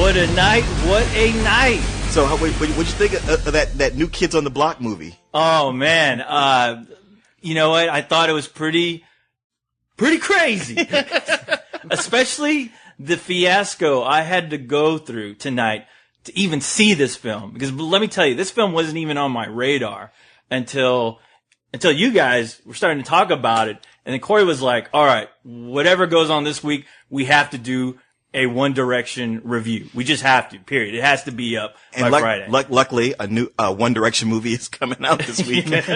What a night! What a night! So, what'd you think of that new Kids on the Block movie? Oh man, you know what? I thought it was pretty crazy, especially the fiasco I had to go through tonight to even see this film. Because let me tell you, this film wasn't even on my radar until you guys were starting to talk about it. And then Corey was like, all right, whatever goes on this week, we have to do a One Direction review. We just have to, period. It has to be up by Friday. Luckily, a new One Direction movie is coming out this week. Yet,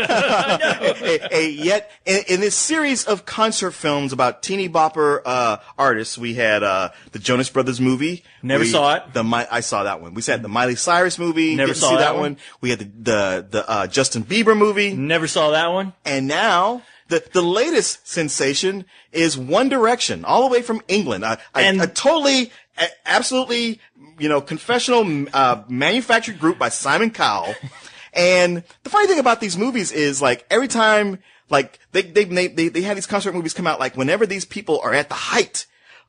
in this series of concert films about teeny bopper artists, we had the Jonas Brothers movie. Never saw it. I saw that one. We had the Miley Cyrus movie. Never Didn't saw see that one. We had the Justin Bieber movie. Never saw that one. And now the latest sensation is One Direction, all the way from England. A totally, absolutely, confessional, manufactured group by Simon Cowell. And the funny thing about these movies is, like, every time, like, they have these concert movies come out, like, whenever these people are at the height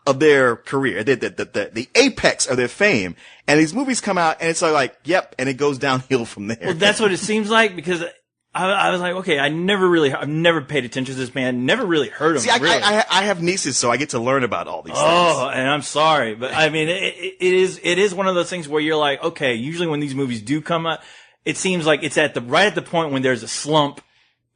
of their career, the apex of their fame, and these movies come out, and it's like, yep, and it goes downhill from there. Well, that's what it seems like, because I was like, okay, I've never paid attention to this band, never really heard of him. Really. I have nieces, so I get to learn about all these things. Oh, and I'm sorry, but I mean, it is one of those things where you're like, okay, usually when these movies do come out, it seems like it's right at the point when there's a slump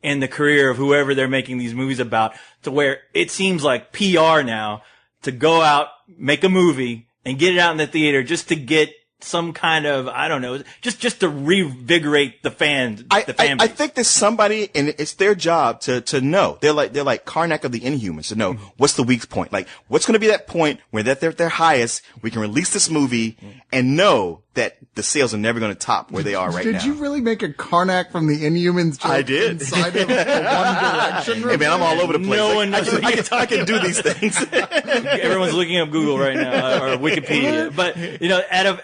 in the career of whoever they're making these movies about, to where it seems like PR now to go out, make a movie, and get it out in the theater just to get some kind of, I don't know, just to reinvigorate the fan base. I think there's somebody, and it's their job to know. They're like Karnak of the Inhumans, to know what's the weak point. Like, what's going to be that point where they're at their highest, we can release this movie and know that the sales are never going to top where they are right now. Did you really make a Karnak from the Inhumans joke? I did. Inside of the One Direction review? Hey man, I'm all over the place. No one knows I can do these things. Everyone's looking up Google right now, or Wikipedia. But,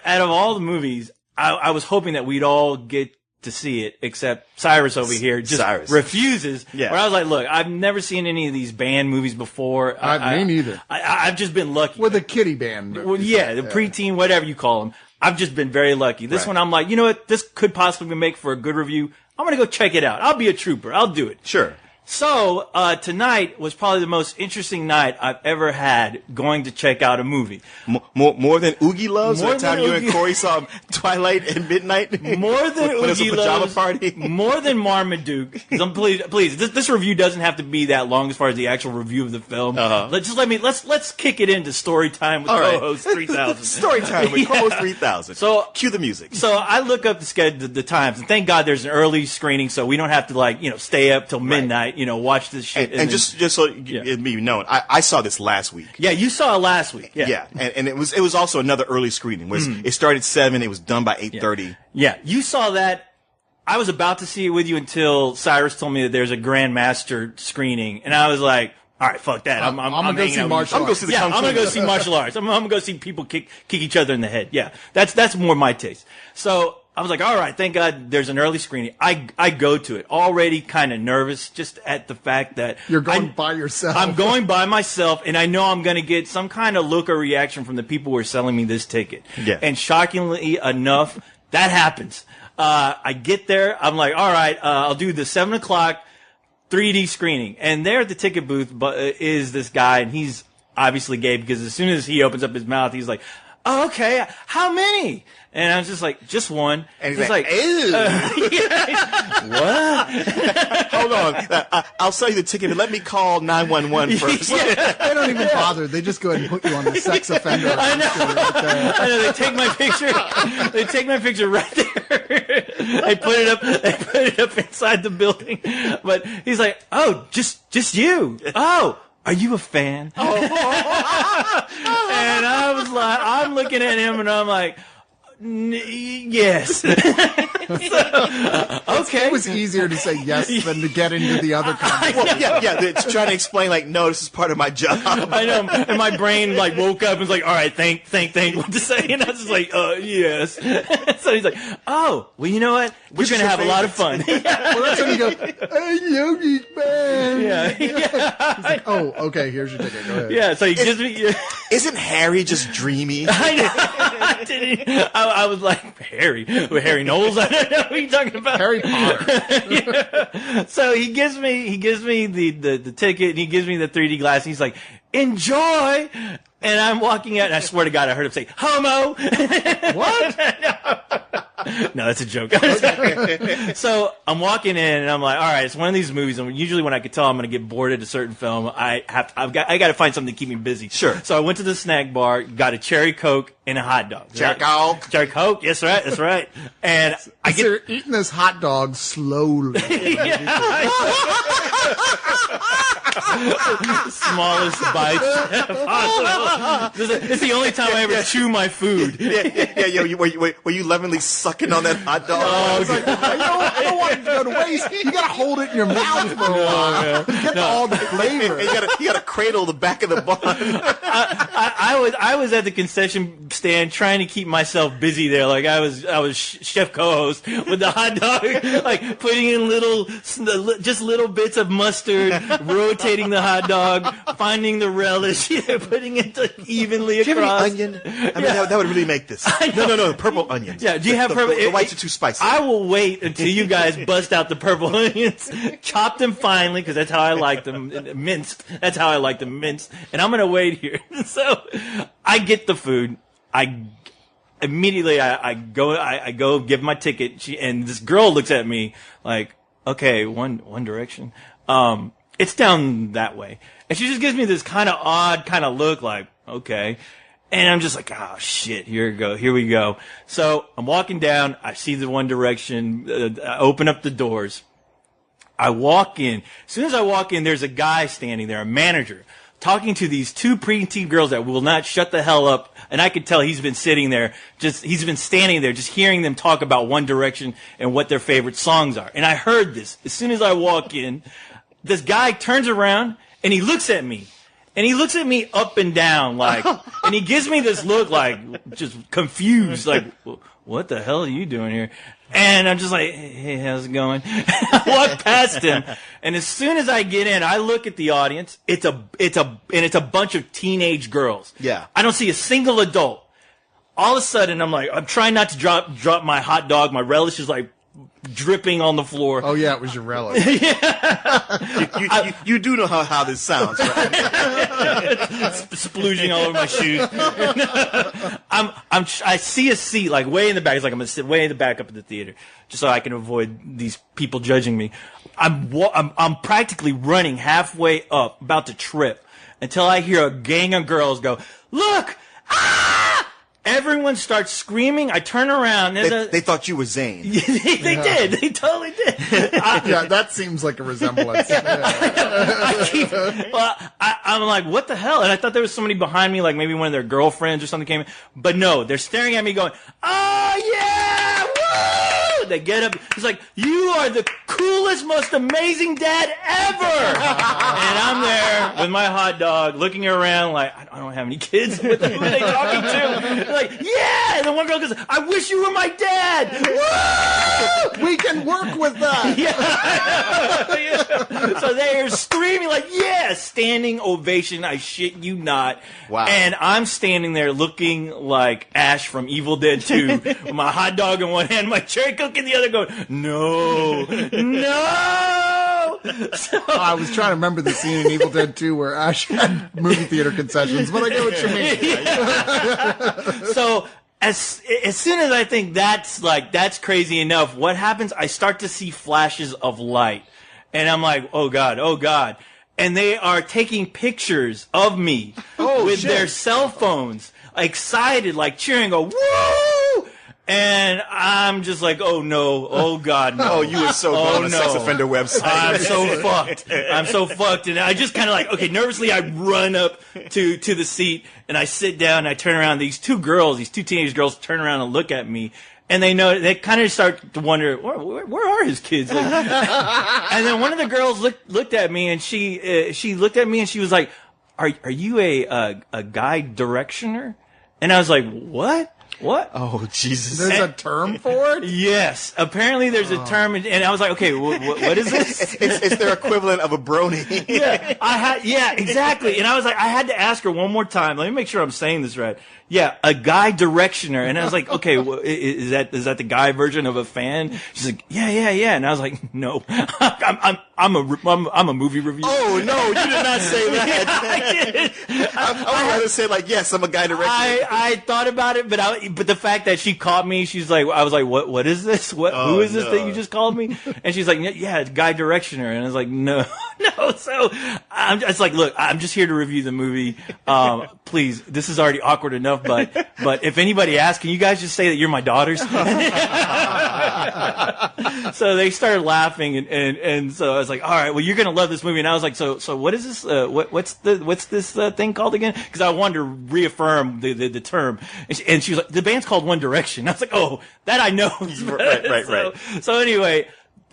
out of all the movies, I was hoping that we'd all get to see it, except Cyrus over here just refuses. Yeah. Where I was like, look, I've never seen any of these band movies before. Me neither. I've just been lucky. With a kiddie band. Well, yeah, the preteen, whatever you call them. I've just been very lucky. This one, I'm like, you know what? This could possibly make for a good review. I'm going to go check it out. I'll be a trooper. I'll do it. Sure. So, tonight was probably the most interesting night I've ever had going to check out a movie. More than Oogie Loves? More the time than you Oogie- and Corey saw Twilight and Midnight? More than when it was a Oogie pajama Loves, party? more than Marmaduke. Please, this review doesn't have to be that long as far as the actual review of the film. Let's kick it into story time with co-host 3000. Story time with co-host 3000. So cue the music. So I look up the schedule, the times, and thank God there's an early screening, so we don't have to stay up till midnight, watch this shit. And just so it be known, I saw this last week. Yeah, you saw it last week. Yeah. And it was also another early screening. It started at 7, it was done by 8:30. Yeah, you saw that. I was about to see it with you until Cyrus told me that there's a Grandmaster screening, and I was like, all right, fuck that. I'm gonna go see martial arts. I'm gonna go see martial arts. I'm gonna go see people kick each other in the head. Yeah, that's more my taste. So I was like, all right, thank God there's an early screening. I go to it already kind of nervous just at the fact that you're going by yourself. I'm going by myself, and I know I'm going to get some kind of look or reaction from the people who are selling me this ticket. Yeah. And shockingly enough, that happens. I get there. I'm like, all right, I'll do the 7 o'clock 3D screening. And there at the ticket booth is this guy, and he's obviously gay because as soon as he opens up his mouth, he's like, oh, okay, how many? And I was just like, just one. And he's like, ew. What? Hold on. I'll sell you the ticket, but let me call 911 first. They don't even bother. They just go ahead and put you on the sex offender. I know. Right there. I know. They take my picture. They take my picture right there. They put it up inside the building. But he's like, oh, just you. Oh. Are you a fan? Oh. And I was like, I'm looking at him and I'm like, yes. Okay. It was easier to say yes than to get into the other conversation. Well, yeah. It's trying to explain, like, no, this is part of my job. I know. And my brain, woke up and was like, all right, think what to say. And I was just like, yes. So he's like, oh, well, you know what? We're going to have a lot of fun. Well, that's when you go, hey, Yogi's band. Yeah. He's like, oh, okay, here's your ticket. Go ahead. Yeah, so he gives me... Isn't Harry just dreamy? I know. I was like, Harry Knowles? I don't know what you're talking about. Harry Potter. Yeah. So he gives me the ticket, and he gives me the 3D glass, and he's like, enjoy! And I'm walking out, and I swear to God, I heard him say, homo! What? No, that's a joke. So I'm walking in, and I'm like, all right, it's one of these movies, and usually when I could tell I'm going to get bored at a certain film, I got to find something to keep me busy. Sure. So I went to the snack bar, got a cherry Coke and a hot dog. Cherry Coke. Cherry Coke, that's right. And I get... They're eating this hot dog slowly. Smallest bites possible. It's the only time I ever chew my food. Yeah. Were you lovingly sucking on that hot dog? It's like, I don't want it to go to waste. You gotta hold it in your mouth for a while. Get all the flavor. You gotta cradle the back of the bun. I was at the concession stand trying to keep myself busy there. Like I was chef co-host with the hot dog, like putting in little bits of mustard, rotating the hot dog, finding the relish, putting it evenly across. Do you have any onion? I mean, that would really make this. No, purple onions. Yeah, do you have purple? The whites are too spicy. I will wait until you guys bust out the purple onions, chop them finely, because that's how I like them minced. That's how I like them minced. And I'm going to wait here. So I get the food. I go give my ticket, and this girl looks at me like, okay, One Direction. It's down that way. And she just gives me this kind of odd kind of look like, okay. And I'm just like, oh shit, here we go. So I'm walking down, I see the One Direction, I open up the doors. I walk in. As soon as I walk in, there's a guy standing there, a manager, talking to these two preteen girls that will not shut the hell up. And I could tell he's been standing there, just hearing them talk about One Direction and what their favorite songs are. And I heard this. As soon as I walk in, this guy turns around and he looks at me. And he looks at me up and down like, and he gives me this look like, just confused, like, what the hell are you doing here? And I'm just like, hey, how's it going? I walk past him, and as soon as I get in, I look at the audience. It's a bunch of teenage girls. Yeah. I don't see a single adult. All of a sudden, I'm trying not to drop my hot dog. My relish is like dripping on the floor. Oh yeah, it was your relish. You do know how this sounds, right? Splooging all over my shoes. I see a seat like way in the back. It's like I'm gonna sit way in the back up at the theater, just so I can avoid these people judging me. I'm practically running halfway up, about to trip, until I hear a gang of girls go, "Look! Ah!" Everyone starts screaming. I turn around. They thought you were Zayn. They did. They totally did. Yeah, that seems like a resemblance. I'm like, what the hell? And I thought there was somebody behind me, like maybe one of their girlfriends or something came in. But no, they're staring at me going, oh, yeah! Woo! They get up. It's like, you are the coolest, most amazing dad ever! And I'm there with my hot dog looking around like, I don't have any kids. Who are they talking to? They're like, yeah! And then one girl goes, I wish you were my dad! Woo! We can work with that! Yeah. So they're screaming like, yeah! Standing ovation, I shit you not. Wow. And I'm standing there looking like Ash from Evil Dead 2 with my hot dog in one hand, my cherry coke in the other going, no! So, I was trying to remember the scene in Evil Dead 2 where Ash had movie theater concessions, but I get what you mean. Yeah. So as soon as I think that's crazy enough, what happens? I start to see flashes of light, and I'm like, oh god, and they are taking pictures of me with their cell phones, excited, like cheering, go woo! And I'm just like, oh no, oh god, no. Oh, you were so good on a sex offender website. I'm so fucked. And I just kind of like, okay, nervously I run up to the seat and I sit down and I turn around. These two teenage girls turn around and look at me. And they kind of start to wonder, where are his kids? Like, and then one of the girls looked at me and she looked at me and she was like, are you a guy directioner? And I was like, what? what? Oh, Jesus. There's a term for it? Yes, apparently there's a term, and I was like, okay, what is this? It's their equivalent of a brony. Yeah, exactly. And I was like, I had to ask her one more time. Let me make sure I'm saying this right. Yeah, a guy directioner. And I was like, okay, is that the guy version of a fan? She's like, yeah. And I was like, no, I'm a movie reviewer. Oh, no, you did not say that. I did. I would rather say like, yes, I'm a guy director. I thought about it, but the fact that she caught me, I was like, what is this? Who is this that you just called me? And she's like, yeah, it's guy directioner. And I was like, no. So I'm just like, look, I'm just here to review the movie. Please, this is already awkward enough, but if anybody asks, can you guys just say that you're my daughters? So they started laughing, and so I was like, all right, well, you're gonna love this movie. And I was like, so what is this? What's this thing called again? Because I wanted to reaffirm the term. And she was like, the band's called One Direction. I was like, oh, that I know. Right. So anyway,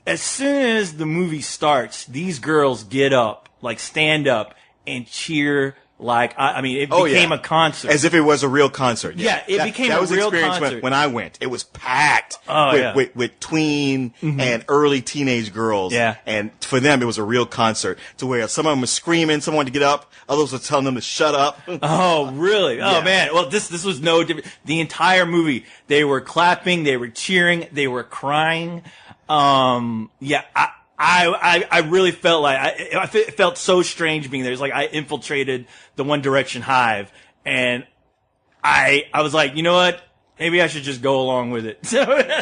as soon as the movie starts, these girls get up, like stand up and cheer. Like, I mean, it became a concert. As if it was a real concert. Yeah, it became a real concert. That was the experience when I went. It was packed with tween and early teenage girls. Yeah. And for them, it was a real concert to where some of them were screaming, some wanted to get up, others were telling them to shut up. Oh, really? Oh, man. Well, this was no different. The entire movie, they were clapping, they were cheering, they were crying. I really felt like it felt so strange being there. It's like I infiltrated the One Direction hive, and I was like, you know what? Maybe I should just go along with it.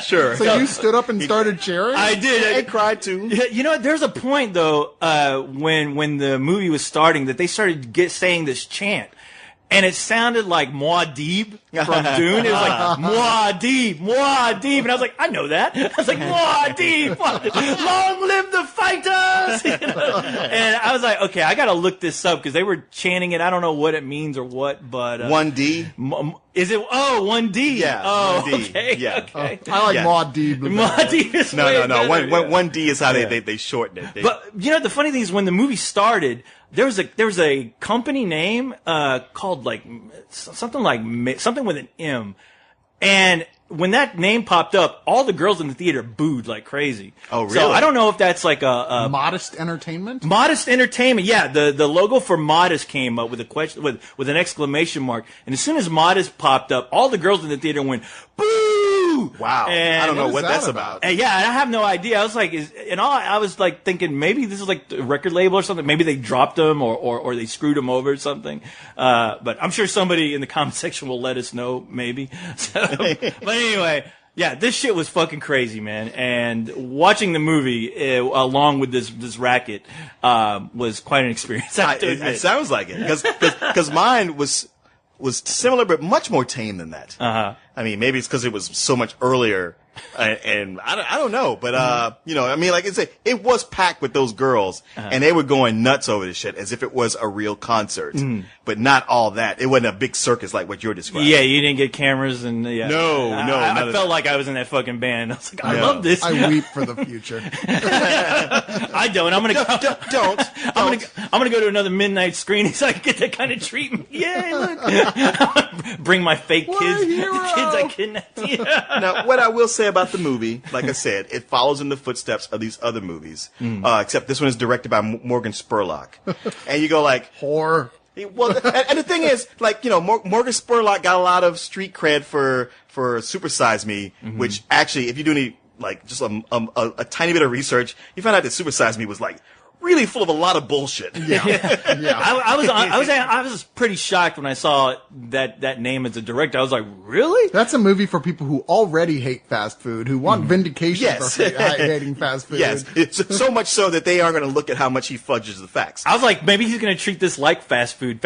Sure. So you stood up and started cheering? I did. I cried too. You know what? There's a point though, when the movie was starting that they started saying this chant. And it sounded like Muad'Dib from Dune. It was like, Muad'Dib. And I was like, I know that. I was like, Muad'Dib. Long live the fighters. And I was like, okay, I got to look this up because they were chanting it. I don't know what it means or what, but. 1D? Is it? Oh, 1D. Yeah. Oh, 1D. okay. Yeah. Okay. I like Muad'Dib. Muad'Dib is No. way better. 1D is how they shorten it. But, you know, the funny thing is when the movie started, there was a company name called like something with an M, and when that name popped up, all the girls in the theater booed like crazy. Oh, really? So I don't know if that's like a Modest Entertainment? Modest Entertainment. Yeah, the logo for Modest came up with a question with an exclamation mark, and as soon as Modest popped up, all the girls in the theater went boo! Wow. And I don't know what what is that's that about. and yeah, I have no idea. I was like, I was like thinking maybe this is like a record label or something. Maybe they dropped them or they screwed them over or something. But I'm sure somebody in the comment section will let us know. Maybe. So, but anyway, yeah, this shit was fucking crazy, man. And watching the movie along with this racket was quite an experience. It sounds like it because mine was similar but much more tame than that. I mean, maybe it's because it was so much earlier, and I don't know, but you know, I mean, like I said, it was packed with those girls, and they were going nuts over this shit as if it was a real concert, but not all that. It wasn't a big circus like what you're describing. Yeah, you didn't get cameras and yeah. No, I felt like I was in that fucking band. I was like, I love this. I weep for the future. I don't. I'm gonna go to another midnight screening so I can get that kind of treatment. Yay! Look, bring my fake kids, the kids I kidnapped. Yeah. Now, what I will say about the movie, like I said, it follows in the footsteps of these other movies, except this one is directed by Morgan Spurlock, and you go like, Whore. well, and the thing is, like, you know, Morgan Spurlock got a lot of street cred for Super Size Me, which actually, if you do any, like, just a tiny bit of research, you find out that Super Size Me was, like, really full of a lot of bullshit. Yeah. I was pretty shocked when I saw that name as a director. I was like, really? That's a movie for people who already hate fast food, who want vindication Yes. for hating fast food. Yes, it's so much so that they aren't going to look at how much he fudges the facts. I was like, maybe he's going to treat this like fast food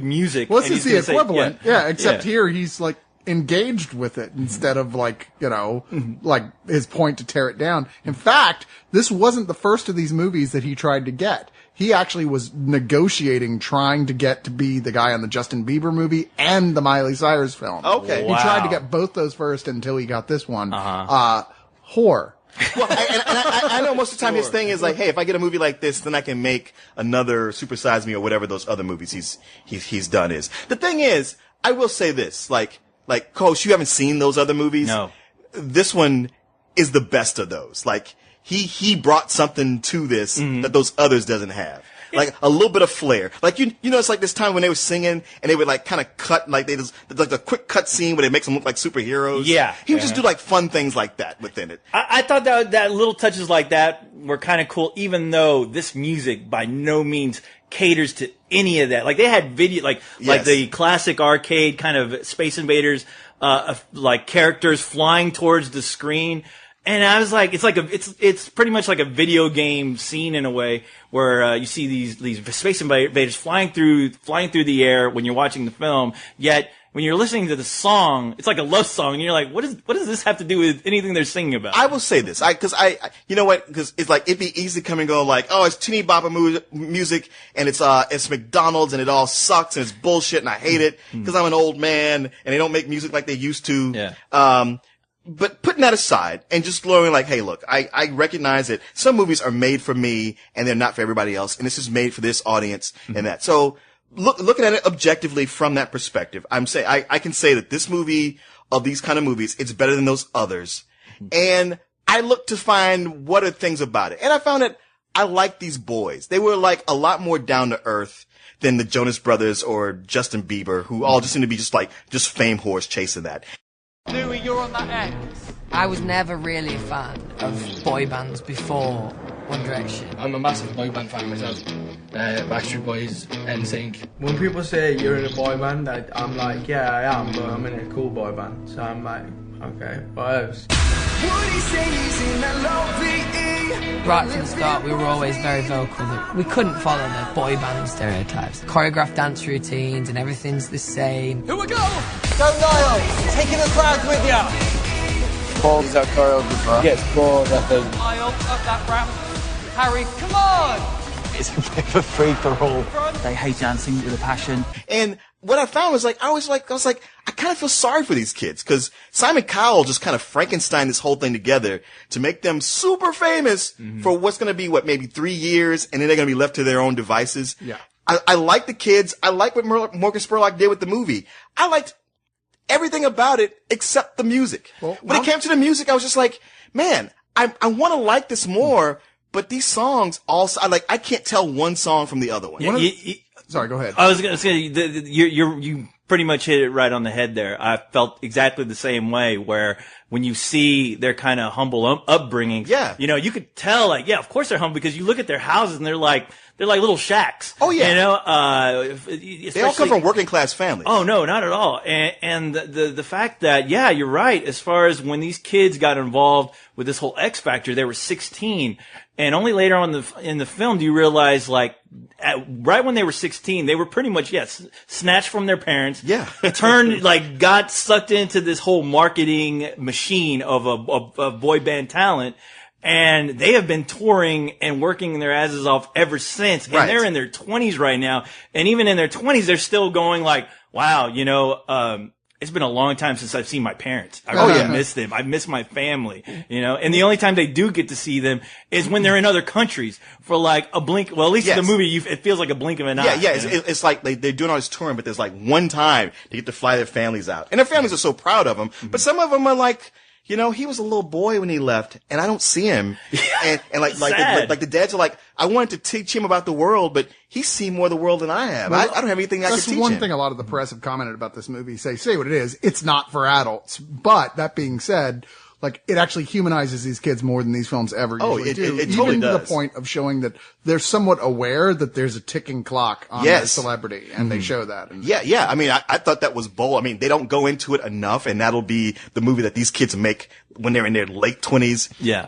music. Well, and this is he's the gonna say, equivalent. Except here he's like engaged with it instead of like, you know, like his point to tear it down. In fact, this wasn't the first of these movies that he tried to get. He actually was negotiating, trying to get to be the guy on the Justin Bieber movie and the Miley Cyrus film. Okay. He tried to get both those first until he got this one. Whore. Well, I know most of the time his thing is like, hey, if I get a movie like this, then I can make another Super Size Me or whatever those other movies he's done is. The thing is, I will say this, like like, Coach, you haven't seen those other movies. No. This one is the best of those. Like, he brought something to this that those others doesn't have. Like a little bit of flair. Like you know, it's like this time when they were singing and they would like kind of cut, like they just like a quick cut scene where it makes them look like superheroes. Yeah. He would just do like fun things like that within it. I thought that little touches like that were kind of cool, even though this music by no means caters to any of that. Like they had video, like the classic arcade kind of Space Invaders, like characters flying towards the screen. And I was like, it's pretty much like a video game scene in a way where you see these Space Invaders flying through the air when you're watching the film. Yet when you're listening to the song, it's like a love song, and you're like, what does this have to do with anything they're singing about? I will say this, because you know what? Because it's like it'd be easy to come and go like, oh, it's teeny bopper music, and it's McDonald's, and it all sucks, and it's bullshit, and I hate it because I'm an old man, and they don't make music like they used to. Yeah. But putting that aside and just glowing like, hey, look, I recognize that some movies are made for me and they're not for everybody else. And this is made for this audience and that. So looking at it objectively from that perspective, I can say that this movie of these kind of movies, it's better than those others. And I looked to find what are things about it. And I found that I like these boys. They were like a lot more down to earth than the Jonas Brothers or Justin Bieber, who all just seem to be just fame whores chasing that. Louis, you're on that X. I was never really a fan of boy bands before One Direction. I'm a massive boy band fan myself. Backstreet Boys, NSYNC. When people say you're in a boy band, I'm like, yeah, I am, but I'm in a cool boy band. So I'm like, okay, what else? Right from the start, we were always very vocal that we couldn't follow the boy band stereotypes. Choreographed dance routines and everything's the same. Here we go! Go Niall! Taking the crowd with you! Paul's our choreographer. Gets bored, I think. Niall, up that ramp. Harry, come on! It's a bit of a free-for-all. They hate dancing with a passion. And what I found was I was like, I kind of feel sorry for these kids because Simon Cowell just kind of Frankenstein this whole thing together to make them super famous for what's going to be, maybe 3 years, and then they're going to be left to their own devices. Yeah. I like the kids. I like what Morgan Spurlock did with the movie. I liked everything about it except the music. Well, when it came to the music, I was just like, man, I want to like this more. But these songs also, I can't tell one song from the other one. Sorry, go ahead. I was going to say, you pretty much hit it right on the head there. I felt exactly the same way where when you see their kind of humble upbringing, you know, you could tell like, yeah, of course they're humble because you look at their houses and they're like little shacks. Oh yeah. You know, they all come from working class families. Oh no, not at all. And the fact that, yeah, you're right. As far as when these kids got involved with this whole X Factor, they were 16. And only later on in the film do you realize, like, right when they were 16, they were pretty much, snatched from their parents. Yeah. Got sucked into this whole marketing machine of a boy band talent. And they have been touring and working their asses off ever since. And they're in their 20s right now. And even in their 20s, they're still going like, wow, you know, it's been a long time since I've seen my parents. I really miss them. I miss my family, you know, and the only time they do get to see them is when they're in other countries for like a blink. Well, at least in the movie, it feels like a blink of an eye. Yeah. It's like they're doing all this touring, but there's like one time they get to fly their families out. And their families are so proud of them. But some of them are like, you know, he was a little boy when he left, and I don't see him. And like the dads are like, I wanted to teach him about the world, but he's seen more of the world than I have. I don't have anything I can teach him. That's one thing a lot of the press have commented about this movie. Say what it is. It's not for adults. But that being said, like, it actually humanizes these kids more than these films ever usually do. It totally even does. to the point of showing that they're somewhat aware that there's a ticking clock on their celebrity, and they show that. And yeah. I mean, I thought that was bold. I mean, they don't go into it enough, and that'll be the movie that these kids make when they're in their late 20s. Yeah.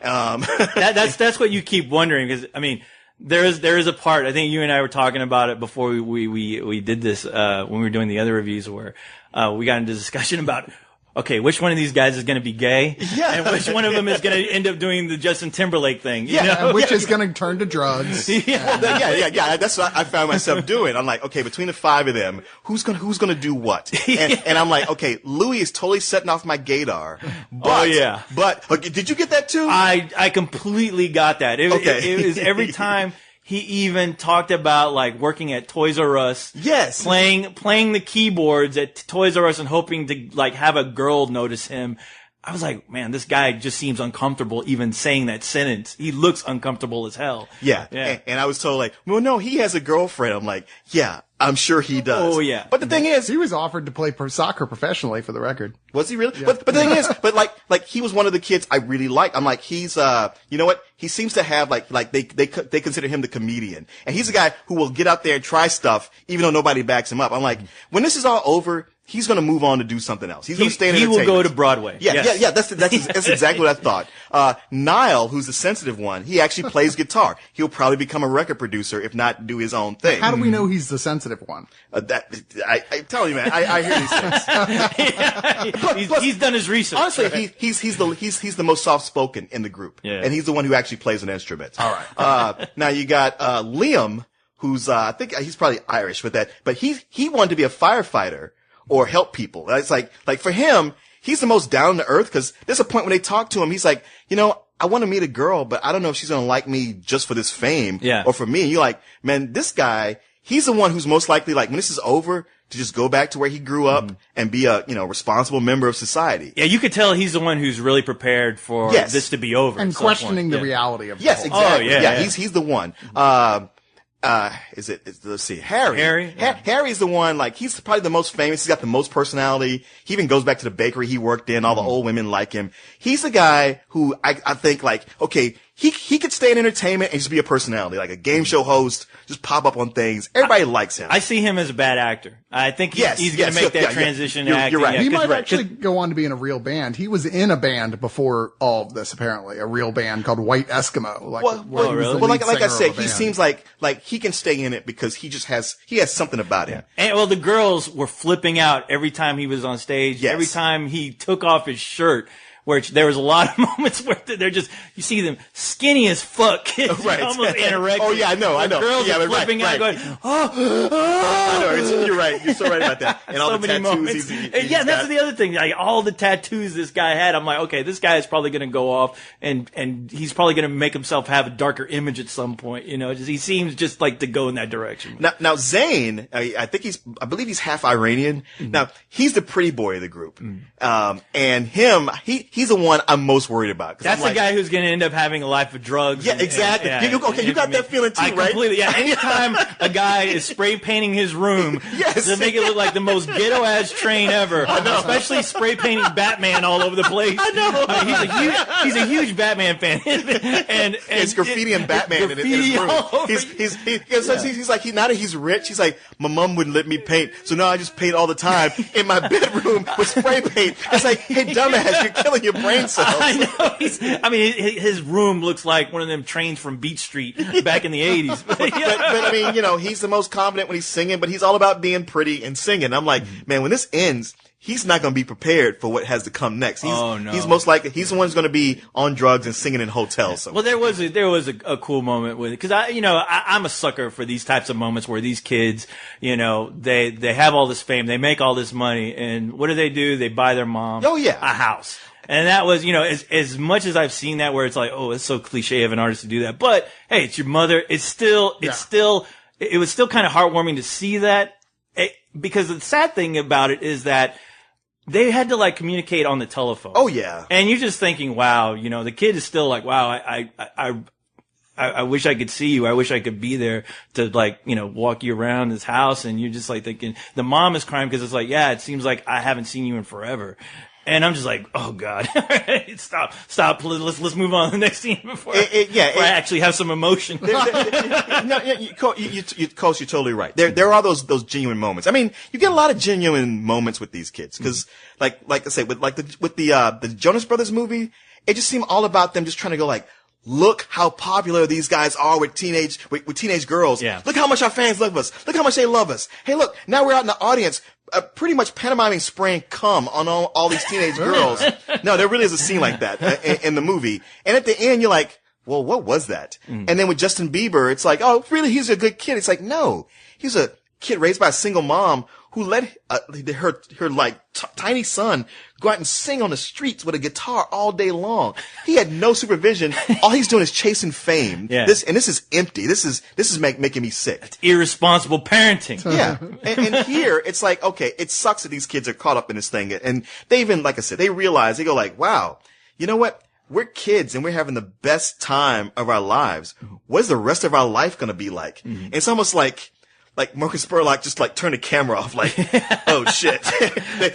That's what you keep wondering, because, I mean, there is a part, I think you and I were talking about it before we did this, when we were doing the other reviews, where, we got into discussion about, okay, which one of these guys is going to be gay? Yeah. And which one of them is going to end up doing the Justin Timberlake thing? You know? And which is going to turn to drugs. Yeah. That's what I found myself doing. I'm like, okay, between the five of them, who's gonna do what? And I'm like, okay, Louis is totally setting off my gaydar. But okay, did you get that too? I completely got that. It was every time He even talked about like working at Toys R Us. Yes. Playing the keyboards at Toys R Us and hoping to like have a girl notice him. I was like, man, this guy just seems uncomfortable even saying that sentence. He looks uncomfortable as hell. Yeah. And I was told like, well, no, he has a girlfriend. I'm like, yeah, I'm sure he does. Oh, yeah. But the thing is, he was offered to play soccer professionally, for the record. was he really? Yeah. But the thing is, but like he was one of the kids I really liked. I'm like, he's, you know what? He seems to have like they consider him the comedian. And he's a guy who will get out there and try stuff even though nobody backs him up. I'm like, when this is all over, he's going to move on to do something else. He's going to stay in entertainment. He will go to Broadway. Yeah, yes. yeah. That's exactly what I thought. Niall, who's the sensitive one, he actually plays guitar. He'll probably become a record producer, if not do his own thing. How do we know he's the sensitive one? I'm telling you, man, I hear these things. He's done his research. Honestly, he's the most soft spoken in the group, and he's the one who actually plays an instrument. All right. Now you got Liam, who's I think he's probably Irish with that, but he wanted to be a firefighter or help people. It's like for him, he's the most down to earth because there's a point when they talk to him, he's like, you know, I want to meet a girl, but I don't know if she's going to like me just for this fame or for me. And you're like, man, this guy, he's the one who's most likely like when this is over to just go back to where he grew up and be a, you know, responsible member of society. Yeah, you could tell he's the one who's really prepared for this to be over. And questioning the reality of it. Yes, exactly. Oh, yeah. He's the one. Let's see, Harry. Harry's the one, like, he's probably the most famous. He's got the most personality. He even goes back to the bakery he worked in. All the old women like him. He's the guy who I think, like, okay, he could stay in entertainment and just be a personality, like a game show host, just pop up on things. Everybody likes him. I see him as a bad actor. I think he's going to make that transition. You're right. He might actually go on to be in a real band. He was in a band before all of this, apparently, a real band called White Eskimo. Like I said, he seems like he can stay in it because he has something about him. And well, the girls were flipping out every time he was on stage. Yes. Every time he took off his shirt. Where there was a lot of moments where they're just, you see them skinny as fuck, right. almost anorexic. Oh yeah, I know. The girls are flipping out, going, I know. You're right. You're so right about that. And all so the many tattoos. moments. That's the other thing. Like all the tattoos this guy had, I'm like, okay, this guy is probably going to go off, and he's probably going to make himself have a darker image at some point. You know, he seems just like to go in that direction. Now Zayn, I believe he's half Iranian. Mm-hmm. Now he's the pretty boy of the group, and he's the one I'm most worried about. That's the guy who's going to end up having a life of drugs. Yeah, exactly. You got that feeling too, right? Completely. Yeah. Anytime a guy is spray painting his room to make it look like the most ghetto ass train ever, especially spray painting Batman all over the place. I know. He's a huge Batman fan, and it's graffiti and Batman in his room. He's like, now that he's rich, he's like, my mom wouldn't let me paint, so now I just paint all the time in my bedroom with spray paint. It's like, hey, dumbass, you're killing your brain cells. I know. His room looks like one of them trains from Beach Street back in the 80s. But I mean, you know, he's the most confident when he's singing, but he's all about being pretty and singing. I'm like, man, when this ends, he's not going to be prepared for what has to come next. He's most likely, he's the one who's going to be on drugs and singing in hotels. Somewhere. Well, there was a cool moment with it. Cause I'm a sucker for these types of moments where these kids, you know, they have all this fame, they make all this money, and what do? They buy their mom a house. And that was, you know, as much as I've seen that where it's like, oh, it's so cliche of an artist to do that. But hey, it's your mother. It was still kind of heartwarming to see that. Because the sad thing about it is that they had to like communicate on the telephone. Oh yeah. And you're just thinking, wow, you know, the kid is still like, wow, I wish I could see you. I wish I could be there to like, you know, walk you around his house. And you're just like thinking, the mom is crying because it's like, yeah, it seems like I haven't seen you in forever. And I'm just like, oh God, stop. Let's move on to the next scene before I actually have some emotion. Coach, you're totally right. There are those genuine moments. I mean, you get a lot of genuine moments with these kids because, like I say, with the Jonas Brothers movie, it just seemed all about them just trying to go like, look how popular these guys are with teenage girls. Yeah. Look how much our fans love us. Look how much they love us. Hey, look, now we're out in the audience, pretty much pantomiming spraying cum on all these teenage girls. No, there really is a scene like that in the movie. And at the end, you're like, well, what was that? And then with Justin Bieber, it's like, oh, really? He's a good kid. It's like, no, he's a kid raised by a single mom who let her like tiny son go out and sing on the streets with a guitar all day long. He had no supervision. All he's doing is chasing fame. Yeah. This is empty. This is making me sick. It's irresponsible parenting. Yeah. And here it's like, okay, it sucks that these kids are caught up in this thing. And they even, like I said, they realize, they go like, wow, you know what? We're kids and we're having the best time of our lives. What is the rest of our life going to be like? Mm-hmm. It's almost like Marcus Spurlock just like turned the camera off, like, oh shit.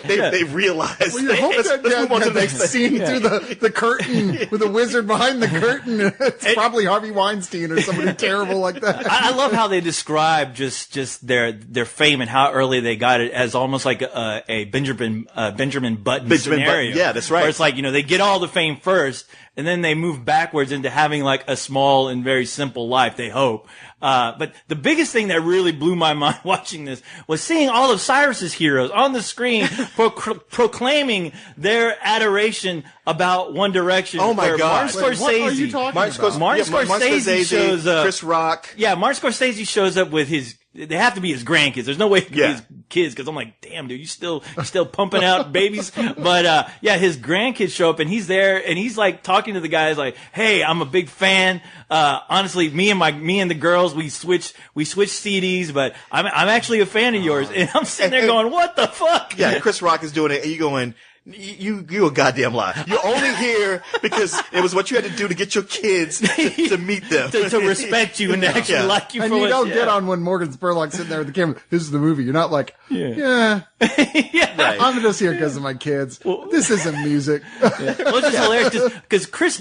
they realized. Well, you hope let's move on to the next scene through the curtain with a wizard behind the curtain. It's probably Harvey Weinstein or somebody terrible like that. I love how they describe just their fame and how early they got it as almost like a Benjamin Button scenario. Yeah, that's right. Where it's like, they get all the fame first and then they move backwards into having like a small and very simple life, they hope. But the biggest thing that really blew my mind watching this was seeing all of Cyrus's heroes on the screen proclaiming their adoration about One Direction. Oh my God. Martin Scorsese. What are you talking about? Martin Scorsese shows up. Chris Rock. Yeah, Martin Scorsese shows up with they have to be his grandkids. There's no way it could be his kids, because I'm like, damn, dude, you still pumping out babies. But his grandkids show up and he's there and he's like talking to the guys like, hey, I'm a big fan. Honestly, me and the girls, we switch CDs, but I'm actually a fan of yours. And I'm sitting there going, what the fuck? Yeah, Chris Rock is doing it and you going, you a goddamn lie. You're only here because it was what you had to do to get your kids to meet them. to respect you and to actually like you and for you what don't get on when Morgan Spurlock's sitting there with the camera. This is the movie. You're not like, yeah. Right. I'm just here because of my kids. This isn't music. Well, it's just hilarious because Chris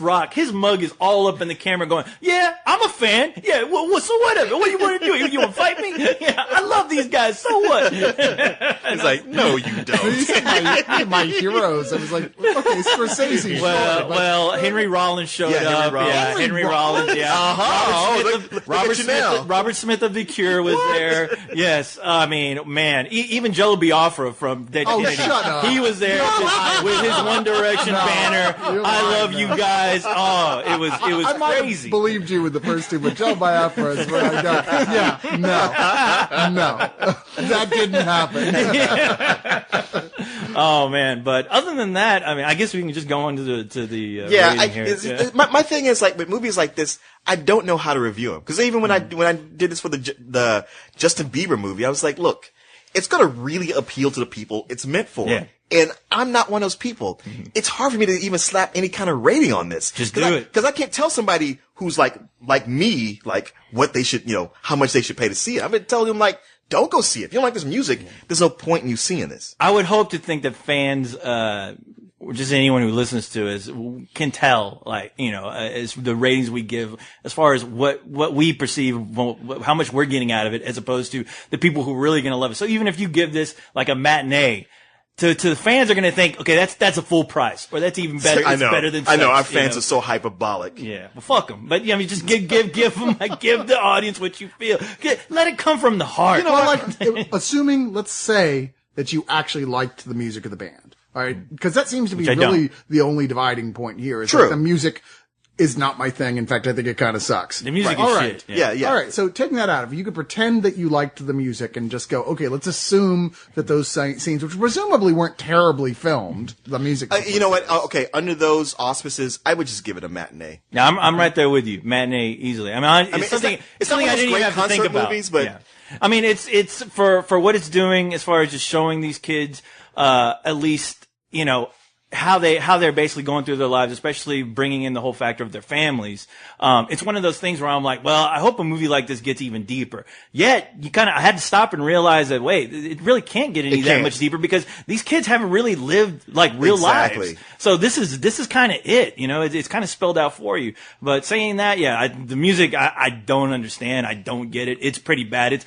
Rock, his mug is all up in the camera going, yeah, I'm a fan. Yeah, so whatever. What do you want to do? You want to fight me? Yeah, I love these guys. So what? He's like, no, you don't. My heroes. I was like, okay, Scorsese. Well, Henry Rollins showed up. Henry Rollins. Yeah. Robert Smith of The Cure was there. Yes. I mean, man, even Joe Biafra from Dead Kennedy. Shut up. He was there with his One Direction banner. I love you guys. Oh, it was I might crazy. have believed you with the first two, but Joe Biafra is where I go. Yeah, no, that didn't happen. Oh man, but other than that, I mean, I guess we can just go on to the rating here. My thing is like with movies like this, I don't know how to review them because even when I did this for the Justin Bieber movie, I was like, look, it's gonna really appeal to the people it's meant for. Yeah. And I'm not one of those people. Mm-hmm. It's hard for me to even slap any kind of rating on this. Just do it. Because I can't tell somebody who's like me, like what they should, how much they should pay to see it. I'm gonna tell them like, don't go see it. If you don't like this music, there's no point in you seeing this. I would hope to think that fans, or just anyone who listens to us can tell, like, as the ratings we give, as far as what we perceive, how much we're getting out of it, as opposed to the people who are really going to love it. So even if you give this like a matinee, to the fans are going to think, okay, that's a full price, or that's even better. It's better than. I know our fans are so hyperbolic. Yeah, well, fuck them. But just give them, give the audience what you feel. Let it come from the heart. Assuming, let's say that you actually liked the music of the band, all right, because that seems to be really the only dividing point here. Is true. Like the music is not my thing. In fact, I think it kind of sucks. The music is shit. Yeah. All right. So taking that out, if you could pretend that you liked the music and just go, okay, let's assume that those scenes, which presumably weren't terribly filmed, the music. You know what? Okay. Under those auspices, I would just give it a matinee. Yeah, I'm right there with you. Matinee easily. I mean, it's something I didn't even have to think about. Movies, but yeah. I mean, it's for what it's doing as far as just showing these kids, at least, how they're basically going through their lives, especially bringing in the whole factor of their families. It's one of those things where I'm like, well, I hope a movie like this gets even deeper. Yet, I had to stop and realize that, wait, it really can't get that much deeper because these kids haven't really lived like real lives. So this is kind of it, it's kind of spelled out for you. But saying that, the music, I don't understand. I don't get it. It's pretty bad.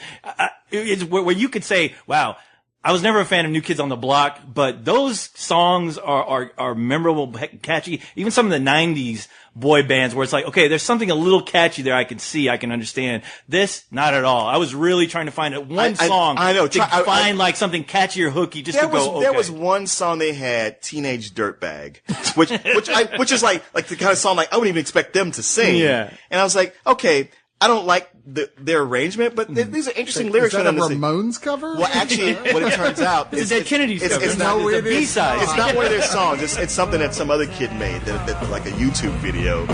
It's where you could say, wow, I was never a fan of New Kids on the Block, but those songs are memorable, catchy. Even some of the 90s boy bands where it's like, okay, there's something a little catchy there I can see, I can understand. This, not at all. I was really trying to find one song to find like something catchy or hooky just to go, okay. There was one song they had, Teenage Dirtbag, which is like the kind of song like I wouldn't even expect them to sing. Yeah. And I was like, okay, I don't like their arrangement, but these are interesting lyrics. Is for that a them to sing. Ramones cover? Well, actually, what it turns out It's a Dead Kennedys cover. It's not It's a B-side. It's not one of their songs. It's something that some other kid made, that like a YouTube video.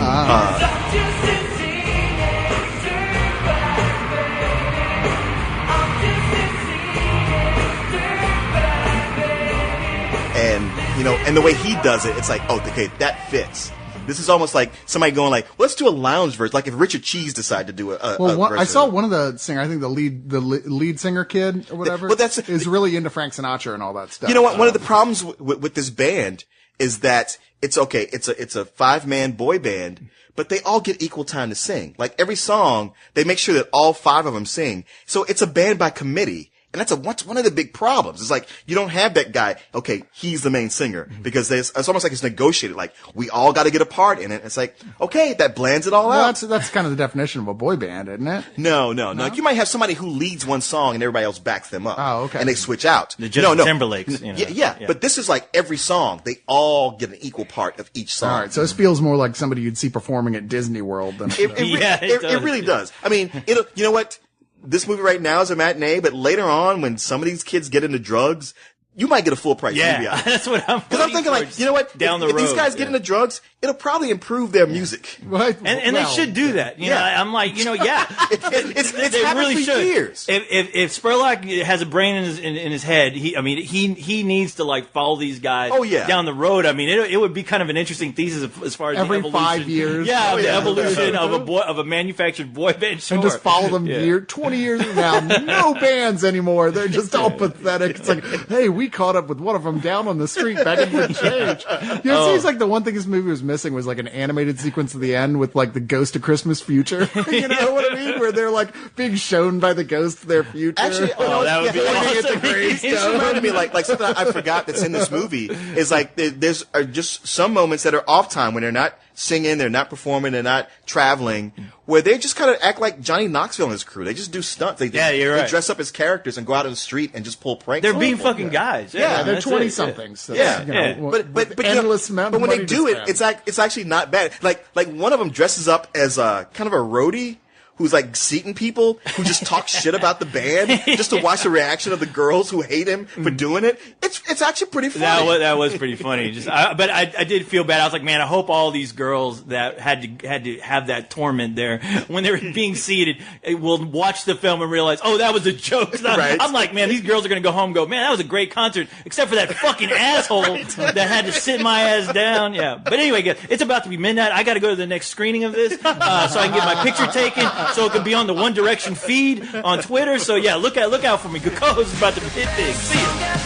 And the way he does it, it's like, oh, okay, that fits. This is almost like somebody going like, let's do a lounge verse, like if Richard Cheese decided to do a verse. I saw one of the singer, I think the lead singer kid or whatever, is really into Frank Sinatra and all that stuff. You know what? One of the problems with this band is that it's a 5-man boy band, but they all get equal time to sing. Like every song, they make sure that all 5 of them sing. So it's a band by committee. And that's one of the big problems. It's like, you don't have that guy, okay, he's the main singer. Because it's almost like it's negotiated. Like, we all gotta get a part in it. It's like, okay, that blends it all out. That's kind of the definition of a boy band, isn't it? No. You might have somebody who leads one song and everybody else backs them up. Oh, okay. And they switch out. The Justin Timberlakes. Yeah. But this is like every song, they all get an equal part of each song. All right, so this feels more like somebody you'd see performing at Disney World than it really does. I mean, you know what? This movie right now is a matinee, but later on, when some of these kids get into drugs, you might get a full price movie out. That's what I'm. Because I'm thinking, like, you know what? Down the if road, these guys get into drugs, it'll probably improve their music. Right. And they should do that. You know, I'm like, it's they happened really for should. years. If Spurlock has a brain in his head, he needs to like follow these guys. Down the road. I mean, it would be kind of an interesting thesis as far as every the evolution. 5 years. Yeah, the evolution of a manufactured boy band. Sure. And just follow them 20 years from now. No bands anymore. They're just all pathetic. It's like, hey, we caught up with one of them down on the street begging for change. You know, it seems like the one thing this movie was missing was like an animated sequence at the end with like the Ghost of Christmas Future. You know what I mean? Where they're like being shown by the ghost their future. Actually, that would be awesome. It reminded me like something I forgot that's in this movie is like there's just some moments that are off time when they're not singing, they're not performing, they're not traveling, where they just kind of act like Johnny Knoxville and his crew. They just do stunts. They dress up as characters and go out on the street and just pull pranks. They're being fucking guys. Yeah, they're 20-somethings. But endless amount but of when money they do to it, spend. it's actually not bad. Like one of them dresses up as a kind of a roadie who's like seating people who just talk shit about the band just to watch the reaction of the girls who hate him for doing it. It's actually pretty funny. That was pretty funny. But I did feel bad. I was like, man, I hope all these girls that had to have that torment there when they were being seated will watch the film and realize, oh, that was a joke. Right. I'm like, man, these girls are gonna go home and go, man, that was a great concert, except for that fucking asshole that had to sit my ass down. Yeah. But anyway, guys, it's about to be midnight. I got to go to the next screening of this so I can get my picture taken. So it can be on the One Direction feed on Twitter. So yeah, look out for me. Good Co-host is about to hit big. See ya.